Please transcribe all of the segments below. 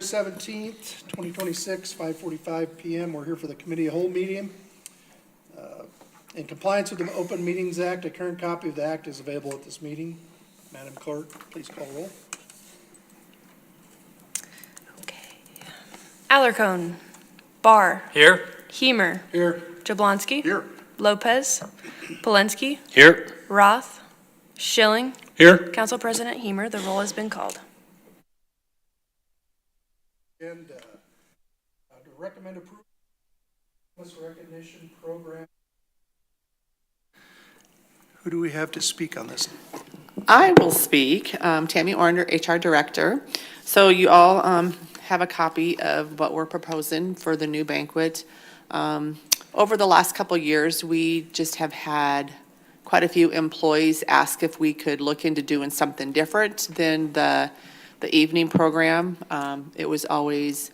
17th, 2026, 5:45 p.m. We're here for the committee of whole meeting. In compliance with the Open Meetings Act, a current copy of the act is available at this meeting. Madam Clerk, please call roll. Okay. Alarcon. Barr. Here. Hemer. Here. Jablonski. Here. Lopez. Polensky. Here. Roth. Schilling. Here. Council President Hemer, the roll has been called. And to recommend approval of this recognition program. Who do we have to speak on this? I will speak. Tammy Ornder, HR Director. So you all have a copy of what we're proposing for the new banquet. Over the last couple of years, we just have had quite a few employees ask if we could look into doing something different than the evening program. It was always,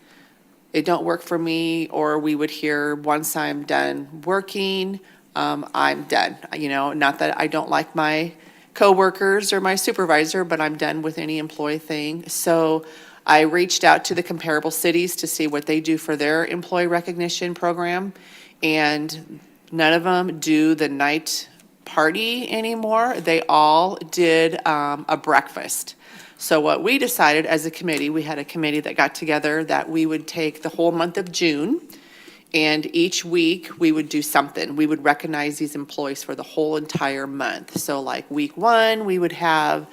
it don't work for me, or we would hear, once I'm done working, I'm done. You know, not that I don't like my coworkers or my supervisor, but I'm done with any employee thing. So I reached out to the comparable cities to see what they do for their employee recognition program, and none of them do the night party anymore. They all did a breakfast. So what we decided as a committee, we had a committee that got together that we would take the whole month of June, and each week we would do something. We would recognize these employees for the whole entire month. So like week 1, we would have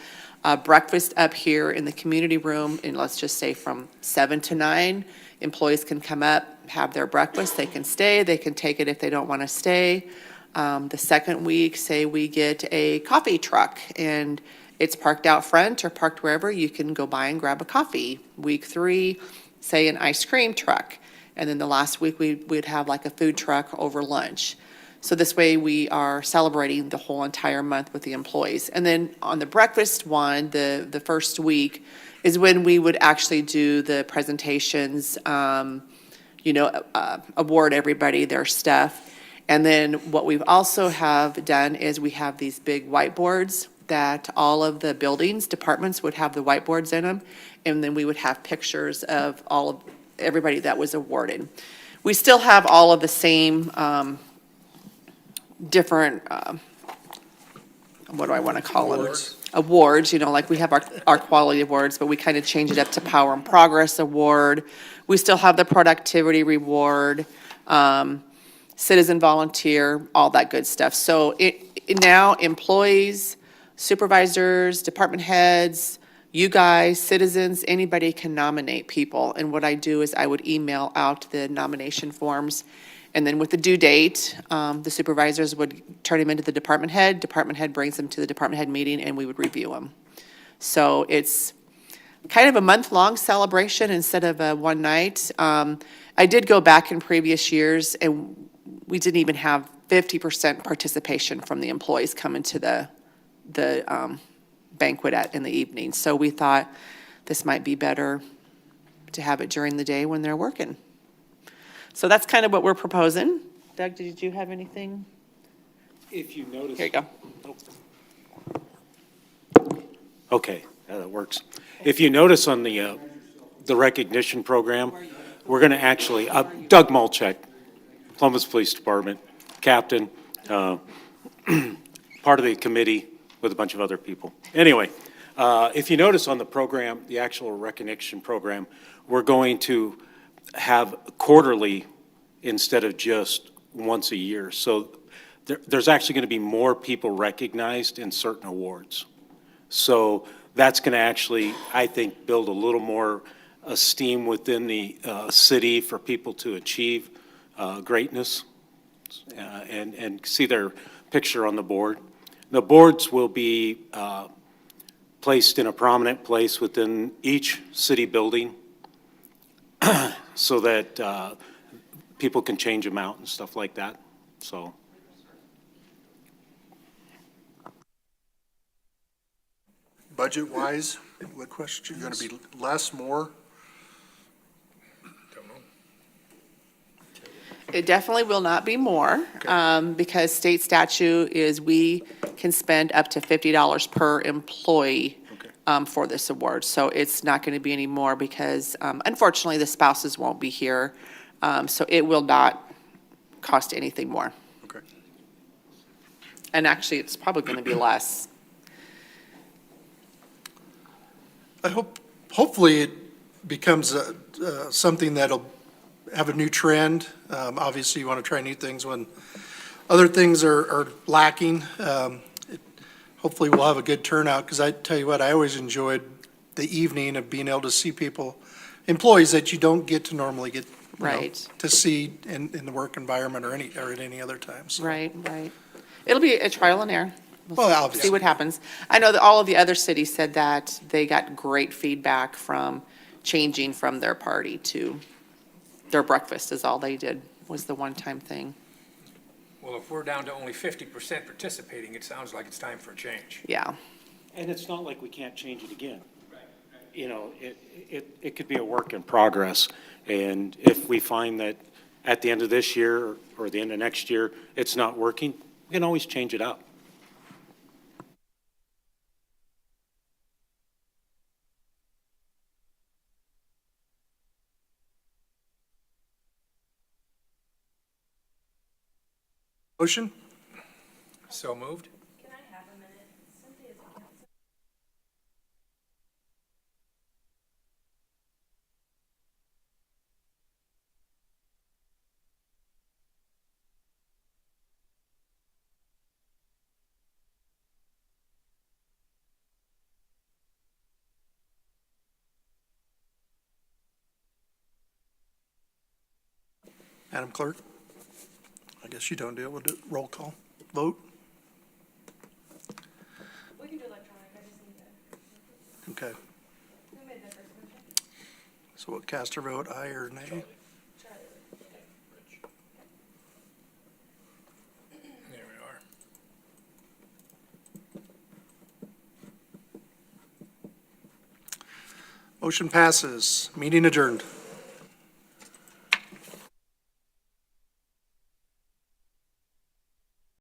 a breakfast up here in the community room, and let's just say from 7 to 9, employees can come up, have their breakfast, they can stay, they can take it if they don't want to stay. The second week, say we get a coffee truck, and it's parked out front or parked wherever, you can go by and grab a coffee. Week 3, say an ice cream truck. And then the last week, we'd have like a food truck over lunch. So this way we are celebrating the whole entire month with the employees. And then on the breakfast one, the first week is when we would actually do the presentations, award everybody their stuff. And then what we've also have done is we have these big whiteboards that all of the buildings, departments would have the whiteboards in them. And then we would have pictures of everybody that was awarded. We still have all of the same different, what do I want to call them? Awards, like we have our quality awards, but we kind of change it up to Power and Progress Award. We still have the productivity reward, citizen volunteer, all that good stuff. So now employees, supervisors, department heads, you guys, citizens, anybody can nominate people. And what I do is I would email out the nomination forms. And then with the due date, the supervisors would turn them into the department head. Department head brings them to the department head meeting, and we would review them. So it's kind of a month-long celebration instead of a one night. I did go back in previous years, and we didn't even have 50% participation from the employees coming to the banquet in the evening. So we thought this might be better to have it during the day when they're working. So that's kind of what we're proposing. Doug, did you have anything? If you notice. Here you go. Okay, that works. If you notice on the recognition program, we're going to actually, Doug Mulchek, Columbus Police Department, captain, part of the committee with a bunch of other people. Anyway, if you notice on the program, the actual recognition program, we're going to have quarterly instead of just once a year. So there's actually going to be more people recognized in certain awards. So that's going to actually, I think, build a little more esteem within the city for people to achieve greatness and see their picture on the board. The boards will be placed in a prominent place within each city building so that people can change them out and stuff like that. So. Budget-wise, what question? Going to be less, more? It definitely will not be more, because state statute is we can spend up to $50 per employee for this award. So it's not going to be any more because unfortunately, the spouses won't be here. So it will not cost anything more. Okay. And actually, it's probably going to be less. I hopefully it becomes something that'll have a new trend. Obviously, you want to try new things when other things are lacking. Hopefully, we'll have a good turnout, because I tell you what, I always enjoyed the evening of being able to see people, employees that you don't get to normally get, Right. to see in the work environment or at any other time. So, Right, right. It'll be a trial and error. Well, obviously. See what happens. I know that all of the other cities said that they got great feedback from changing from their party to their breakfast is all they did, was the one-time thing. Well, if we're down to only 50% participating, it sounds like it's time for a change. Yeah, And it's not like we can't change it again. You know, it could be a work in progress. And if we find that at the end of this year or the end of next year, it's not working, we can always change it up. Motion? So moved? Madam Clerk? I guess you don't do it. We'll do roll call. Vote? We can do electronic, I just need to. Okay. Who made the first motion? So we'll cast our vote, aye or nay? Charlie. There we are. Motion passes. Meeting adjourned.